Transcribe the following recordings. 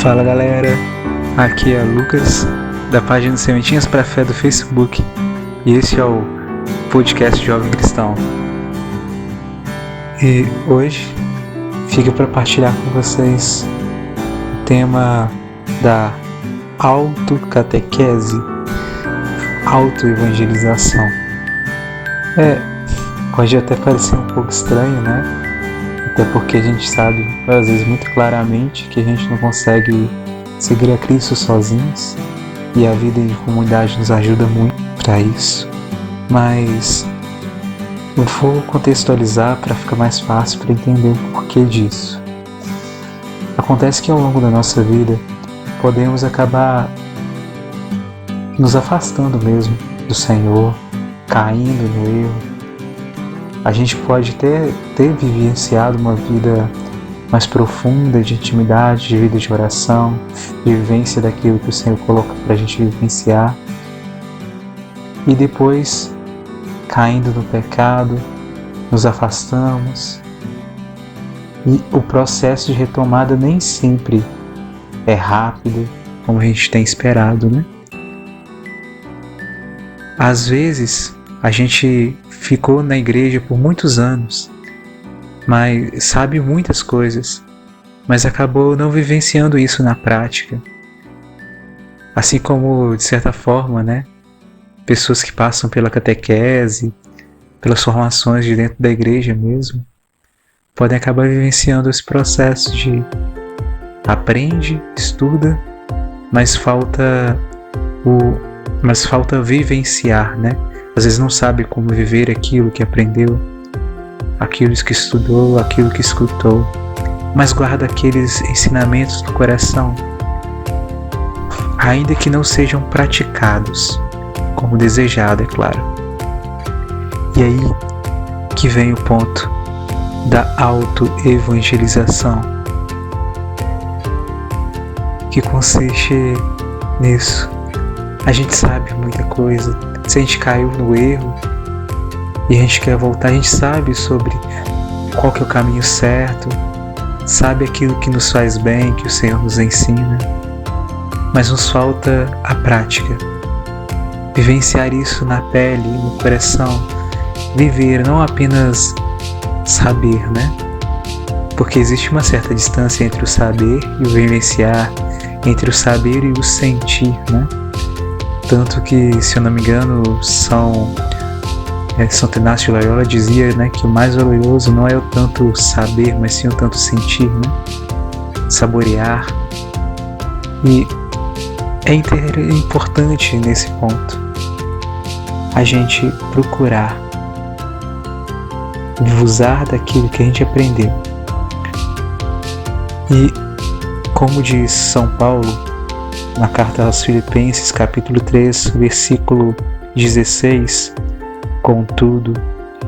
Fala galera, aqui é Lucas da página Sementinhas para Fé do Facebook e esse é o podcast Jovem Cristão. E hoje fica para partilhar com vocês o tema da autocatequese, autoevangelização. Pode até parecer um pouco estranho, né? Até porque a gente sabe, às vezes, muito claramente que a gente não consegue seguir a Cristo sozinhos e a vida em comunidade nos ajuda muito para isso. Mas eu vou contextualizar para ficar mais fácil para entender o porquê disso. Acontece que ao longo da nossa vida podemos acabar nos afastando mesmo do Senhor, caindo no erro. A gente pode ter vivenciado uma vida mais profunda de intimidade, de vida de oração, de vivência daquilo que o Senhor coloca para a gente vivenciar. E depois, caindo no pecado, nos afastamos. E o processo de retomada nem sempre é rápido, como a gente tem esperado, né? Às vezes, a gente ficou na igreja por muitos anos, mas sabe muitas coisas, mas acabou não vivenciando isso na prática. Assim como, de certa forma, né, pessoas que passam pela catequese, pelas formações de dentro da igreja mesmo, podem acabar vivenciando esse processo de aprende, estuda, mas falta vivenciar, né? Às vezes não sabe como viver aquilo que aprendeu, aquilo que estudou, aquilo que escutou, mas guarda aqueles ensinamentos no coração, ainda que não sejam praticados, como desejado, é claro. E aí que vem o ponto da autoevangelização, que consiste nisso. A gente sabe muita coisa. Se a gente caiu no erro e a gente quer voltar, a gente sabe sobre qual que é o caminho certo, sabe aquilo que nos faz bem, que o Senhor nos ensina, mas nos falta a prática. Vivenciar isso na pele, no coração, viver, não apenas saber, né? Porque existe uma certa distância entre o saber e o vivenciar, entre o saber e o sentir, né? Tanto que, se eu não me engano, Santo Inácio de Loyola dizia, né, que o mais valioso não é o tanto saber, mas sim o tanto sentir, né? Saborear. E é importante nesse ponto a gente procurar usar daquilo que a gente aprendeu. E, como diz São Paulo, na carta aos Filipenses, capítulo 3, versículo 16, contudo,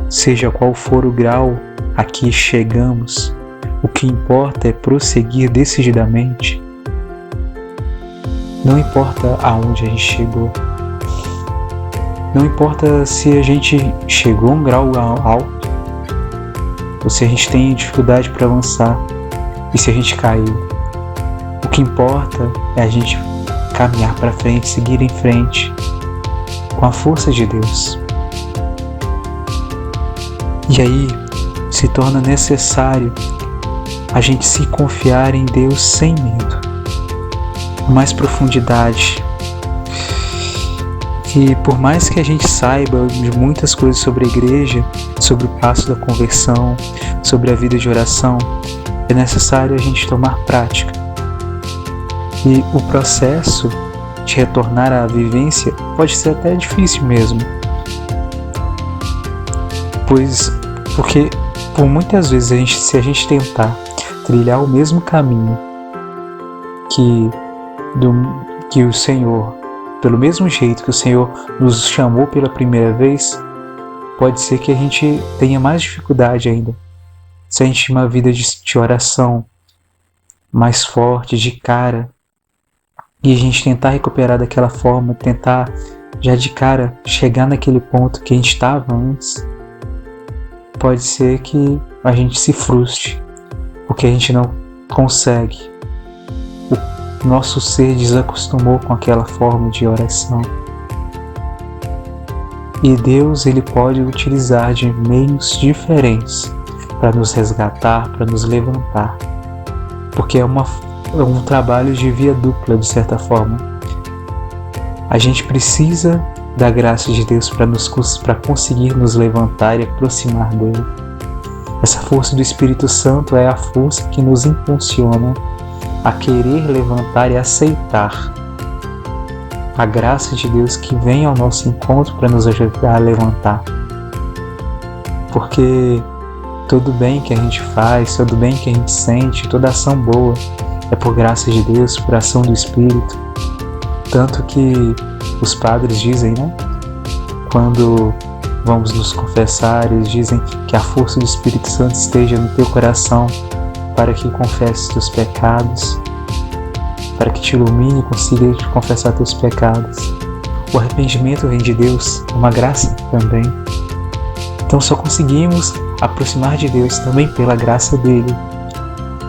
seja qual for o grau a que chegamos, o que importa é prosseguir decididamente. Não importa aonde a gente chegou, não importa se a gente chegou a um grau alto, ou se a gente tem dificuldade para avançar, e se a gente caiu. O que importa é a gente caminhar para frente, seguir em frente, com a força de Deus. E aí se torna necessário a gente se confiar em Deus sem medo, com mais profundidade. E por mais que a gente saiba de muitas coisas sobre a igreja, sobre o passo da conversão, sobre a vida de oração, é necessário a gente tomar prática. E o processo de retornar à vivência pode ser até difícil mesmo. Porque por muitas vezes se a gente tentar trilhar o mesmo caminho que o Senhor, pelo mesmo jeito que o Senhor nos chamou pela primeira vez, pode ser que a gente tenha mais dificuldade ainda. Se a gente tem uma vida de oração mais forte, de cara, e a gente tentar recuperar daquela forma, tentar já de cara chegar naquele ponto que a gente estava antes, pode ser que a gente se frustre, porque a gente não consegue nosso ser desacostumou com aquela forma de oração. E Deus, Ele pode utilizar de meios diferentes para nos resgatar, para nos levantar. Porque é um trabalho de via dupla, de certa forma. A gente precisa da graça de Deus para conseguir nos levantar e aproximar dele. Essa força do Espírito Santo é a força que nos impulsiona a querer levantar e aceitar a graça de Deus que vem ao nosso encontro para nos ajudar a levantar. Porque todo bem que a gente faz, todo bem que a gente sente, toda ação boa é por graça de Deus, por ação do Espírito. Tanto que os padres dizem, né? Quando vamos nos confessar, eles dizem que a força do Espírito Santo esteja no teu coração para que confesses teus pecados, para que te ilumine e consiga te confessar teus pecados. O arrependimento vem de Deus, é uma graça também. Então só conseguimos aproximar de Deus também pela graça dele.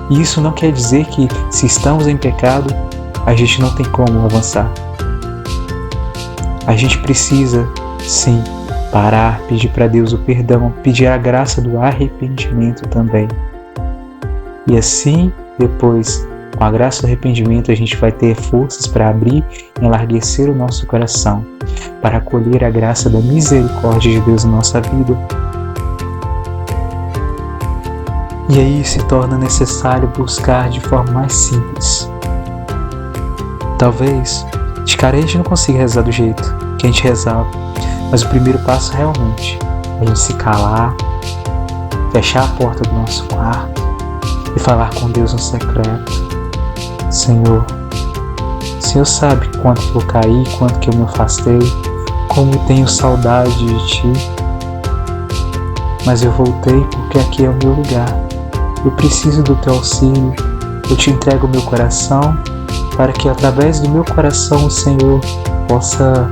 E isso não quer dizer que, se estamos em pecado, a gente não tem como avançar. A gente precisa, sim, parar, pedir para Deus o perdão, pedir a graça do arrependimento também. E assim, depois, com a graça do arrependimento, a gente vai ter forças para abrir e enlarguecer o nosso coração, para acolher a graça da misericórdia de Deus na nossa vida. E aí se torna necessário buscar de forma mais simples. Talvez, de cara a gente não consiga rezar do jeito que a gente rezava, mas o primeiro passo realmente é a gente se calar, fechar a porta do nosso quarto e falar com Deus no secreto. Senhor, o Senhor sabe quanto que eu caí, quanto que eu me afastei, como tenho saudade de Ti, mas eu voltei porque aqui é o meu lugar. Eu preciso do Teu auxílio, eu Te entrego o meu coração, para que através do meu coração o Senhor possa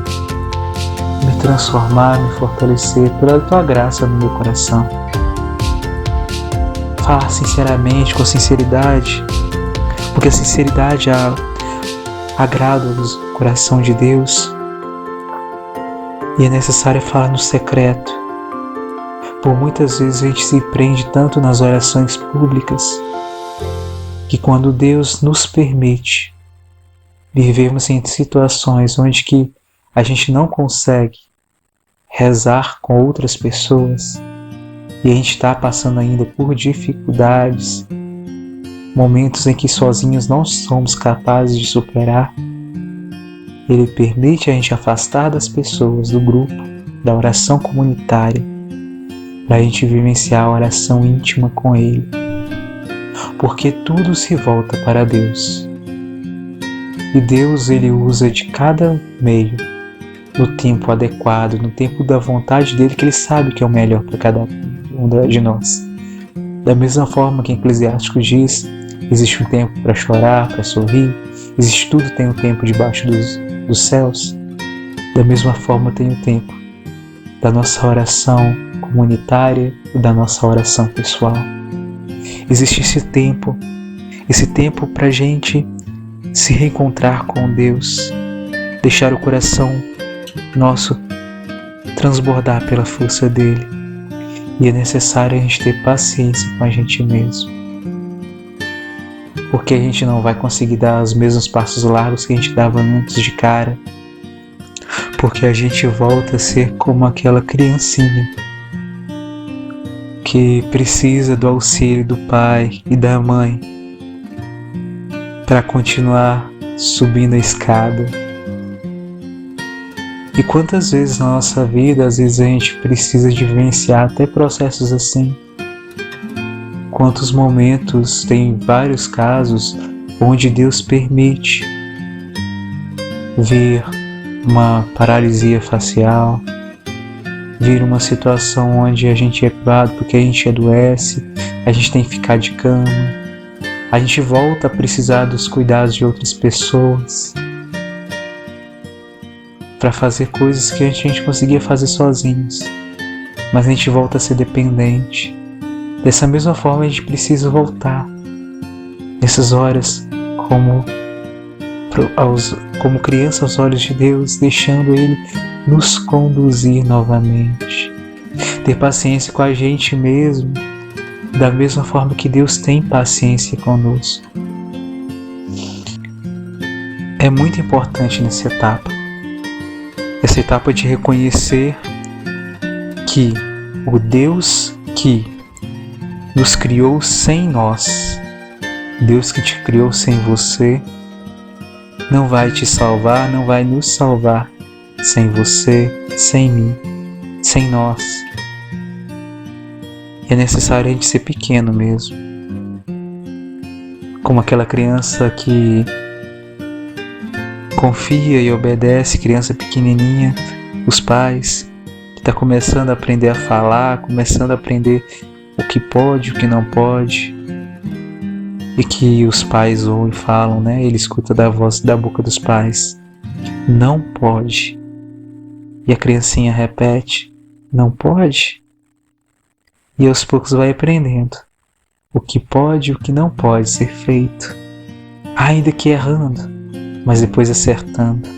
me transformar, me fortalecer pela Tua graça no meu coração. Falar sinceramente, com sinceridade, porque a sinceridade agrada o coração de Deus e é necessário falar no secreto. Por muitas vezes a gente se prende tanto nas orações públicas que quando Deus nos permite vivemos em situações onde que a gente não consegue rezar com outras pessoas e a gente está passando ainda por dificuldades, momentos em que sozinhos não somos capazes de superar, Ele permite a gente afastar das pessoas, do grupo, da oração comunitária, para a gente vivenciar a oração íntima com Ele. Porque tudo se volta para Deus. E Deus, Ele usa de cada meio, no tempo adequado, no tempo da vontade dEle, que Ele sabe que é o melhor para cada um de nós. Da mesma forma que Eclesiástico diz, existe um tempo para chorar, para sorrir, existe tudo tem um tempo debaixo dos céus. Da mesma forma tem o tempo da nossa oração comunitária e da nossa oração pessoal. Existe esse tempo para a gente se reencontrar com Deus, deixar o coração nosso transbordar pela força dele. E é necessário a gente ter paciência com a gente mesmo, porque a gente não vai conseguir dar os mesmos passos largos que a gente dava antes de cara, porque a gente volta a ser como aquela criancinha que precisa do auxílio do pai e da mãe para continuar subindo a escada. E quantas vezes na nossa vida, às vezes a gente precisa de vivenciar até processos assim. Quantos momentos, tem vários casos onde Deus permite vir uma paralisia facial, vir uma situação onde a gente é privado porque a gente adoece, a gente tem que ficar de cama, a gente volta a precisar dos cuidados de outras pessoas para fazer coisas que a gente conseguia fazer sozinhos, mas a gente volta a ser dependente. Dessa mesma forma a gente precisa voltar nessas horas como como criança aos olhos de Deus, deixando Ele nos conduzir novamente. Ter paciência com a gente mesmo, da mesma forma que Deus tem paciência conosco. É muito importante nessa etapa de reconhecer que o Deus que nos criou sem nós, Deus que te criou sem você, não vai te salvar, não vai nos salvar sem você, sem mim, sem nós. É necessário a gente ser pequeno mesmo, como aquela criança que confia e obedece, criança pequenininha, os pais, que está começando a aprender a falar, começando a aprender o que pode, o que não pode, e que os pais ouvem e falam, né? Ele escuta da voz da boca dos pais, não pode, e a criancinha repete, não pode, e aos poucos vai aprendendo o que pode e o que não pode ser feito, ainda que errando, mas depois acertando.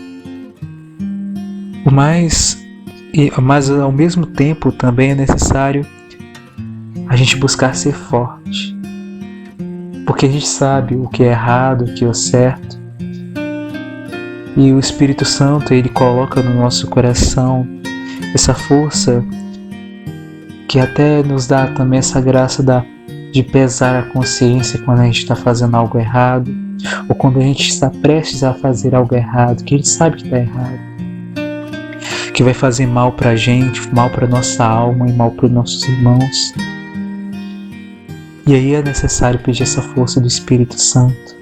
Mas ao mesmo tempo também é necessário a gente buscar ser forte, porque a gente sabe o que é errado, o que é certo, e o Espírito Santo, ele coloca no nosso coração essa força que até nos dá também essa graça de pesar a consciência quando a gente está fazendo algo errado, ou quando a gente está prestes a fazer algo errado, que a gente sabe que está errado, que vai fazer mal para a gente, mal para nossa alma e mal para os nossos irmãos. E aí é necessário pedir essa força do Espírito Santo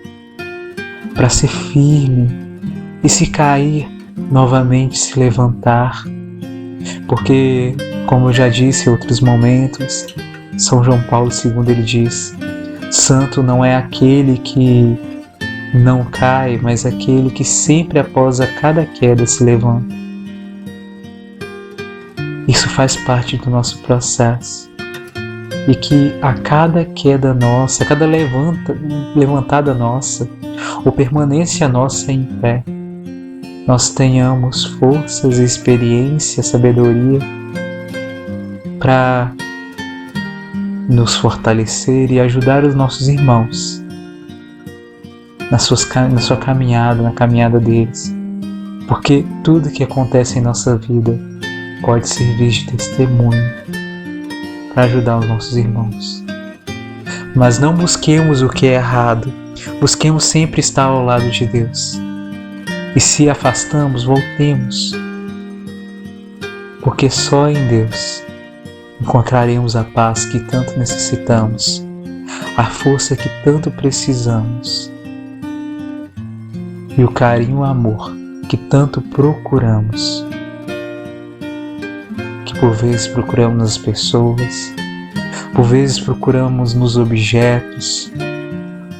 para ser firme e, se cair, novamente se levantar, porque, como eu já disse em outros momentos, São João Paulo II, ele diz: santo não é aquele que não cai, mas aquele que sempre após a cada queda se levanta. Isso faz parte do nosso processo, e que a cada queda nossa, a cada levantada nossa, ou permanência nossa em pé, nós tenhamos forças, experiência, sabedoria para nos fortalecer e ajudar os nossos irmãos na sua caminhada, na caminhada deles, porque tudo que acontece em nossa vida pode servir de testemunho para ajudar os nossos irmãos. Mas não busquemos o que é errado, busquemos sempre estar ao lado de Deus. E se afastamos, voltemos, porque só em Deus encontraremos a paz que tanto necessitamos, a força que tanto precisamos e o carinho e o amor que tanto procuramos, que por vezes procuramos nas pessoas, por vezes procuramos nos objetos,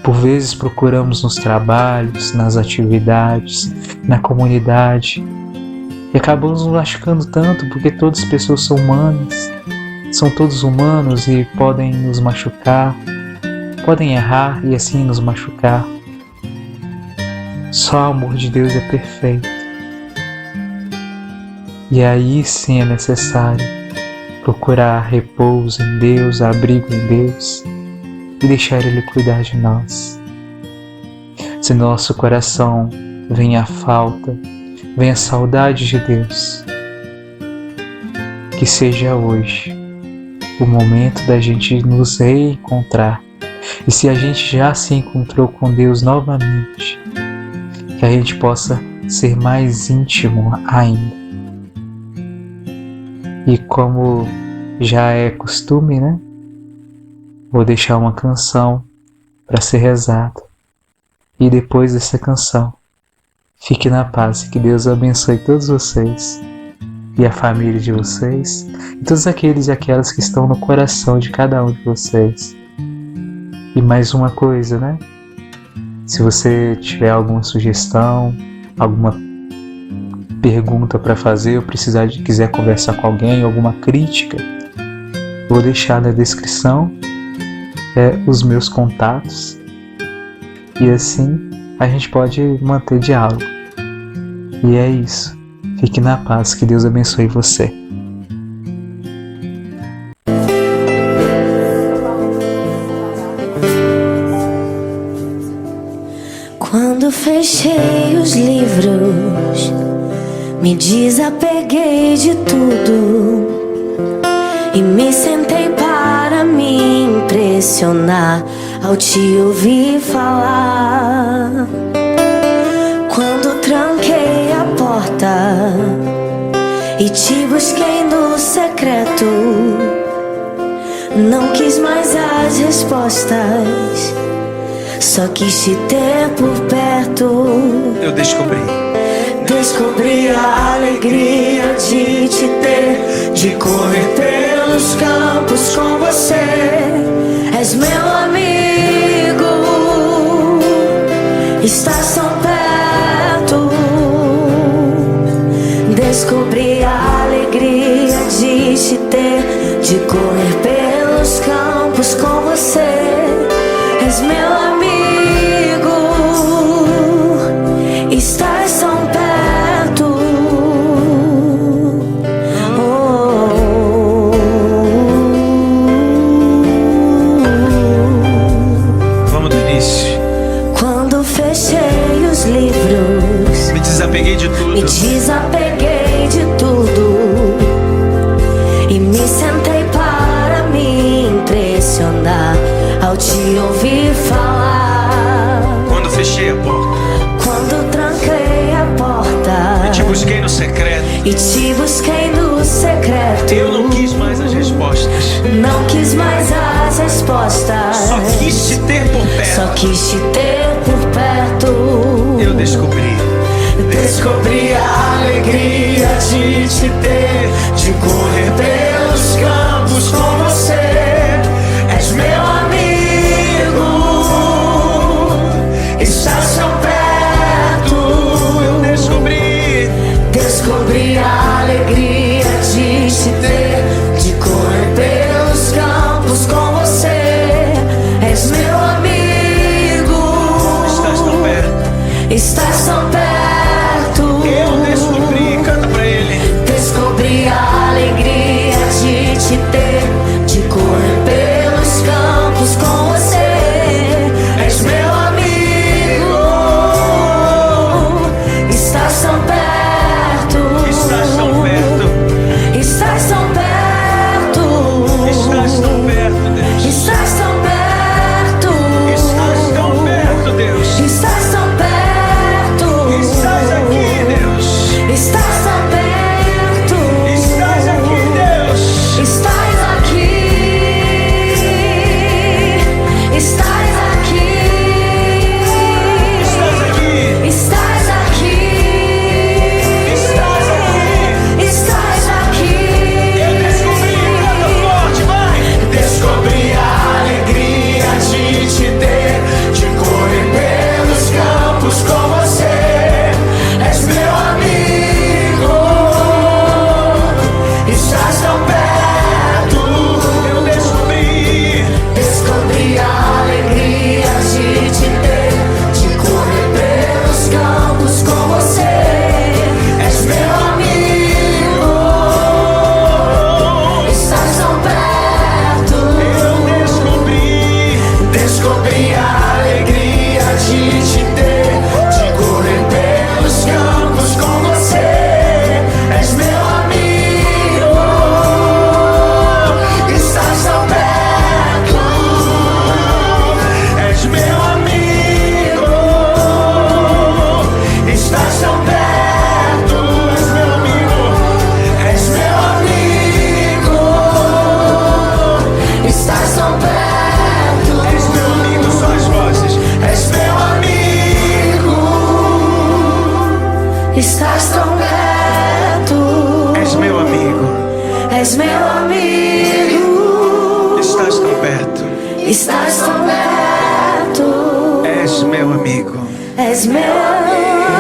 por vezes procuramos nos trabalhos, nas atividades, na comunidade, e acabamos nos machucando tanto porque todas as pessoas são humanas, são todos humanos e podem nos machucar, podem errar e assim nos machucar. Só o amor de Deus é perfeito. E aí sim é necessário procurar repouso em Deus, abrigo em Deus e deixar Ele cuidar de nós. Se nosso coração vem a falta, vem a saudade de Deus, que seja hoje o momento da gente nos reencontrar. E se a gente já se encontrou com Deus novamente, que a gente possa ser mais íntimo ainda. E como já é costume, né? Vou deixar uma canção para ser rezada. E depois dessa canção, fique na paz e que Deus abençoe todos vocês e a família de vocês e todos aqueles e aquelas que estão no coração de cada um de vocês. E mais uma coisa, né? Se você tiver alguma sugestão, alguma pergunta para fazer, ou quiser conversar com alguém, alguma crítica, vou deixar na descrição os meus contatos, e assim a gente pode manter diálogo. E é isso. Fique na paz, que Deus abençoe você. Quando fechei os livros, me desapeguei de tudo e me sentei para me impressionar ao te ouvir falar. Quando tranquei a porta e te busquei no secreto, não quis mais as respostas, só quis te ter por perto. Eu descobri a alegria de te ter, de correr pelos campos com você. És meu amigo, estás tão perto. Descobri a alegria de te ter, de correr pelos campos com você. És meu amigo, estás tão perto. Vamos do início. Quando fechei os livros, Me desapeguei de tudo. me desapeguei de tudo e me sentei para me impressionar ao te ouvir falar. Quando fechei a porta Quando tranquei a porta e te busquei no secreto, e te busquei no secreto, eu não quis mais as respostas, não quis mais as respostas, só quis te ter por só perto. quis te ter por perto. Eu descobri a alegria de te ter, de correr pelos campos com você. És meu amigo, estás tão perto. Eu descobri a alegria de te ter, de correr pelos campos com você. És meu amigo, estás tão perto. estás tão perto. Eu descobri, canta pra ele. Descobri a alegria de te ter, de correr pelos campos com você. És meu amigo, estás tão perto. Estás tão perto. Estás tão perto. Estás tão perto, Deus. Estás tão perto. Estás tão perto, Deus. Estás tão perto. Estás aqui, Deus. Estás tão perto. Estás aqui, Deus. Estás aqui. Estás aqui. Estás aqui. Estás aqui. Estás aqui. Estás aqui. Eu descobri, canta forte, vai. Descobri a alegria de te ter, de correr pelos campos com você. És meu amigo, estás tão perto. Eu Descobri a alegria de te ter, de correr pelos campos com você. És meu amigo, estás tão perto. Descobri a alegria de te ter, de correr pelos campos com você. És meu amigo, estás tão perto. És meu amigo, estás tão perto. És meu amigo, és meu amigo, estás tão perto. És meu amigo, só as vozes. És meu amigo, estás tão perto. És meu amigo. És meu amigo, Estás tão perto. estás tão perto. És meu amigo. És meu amigo.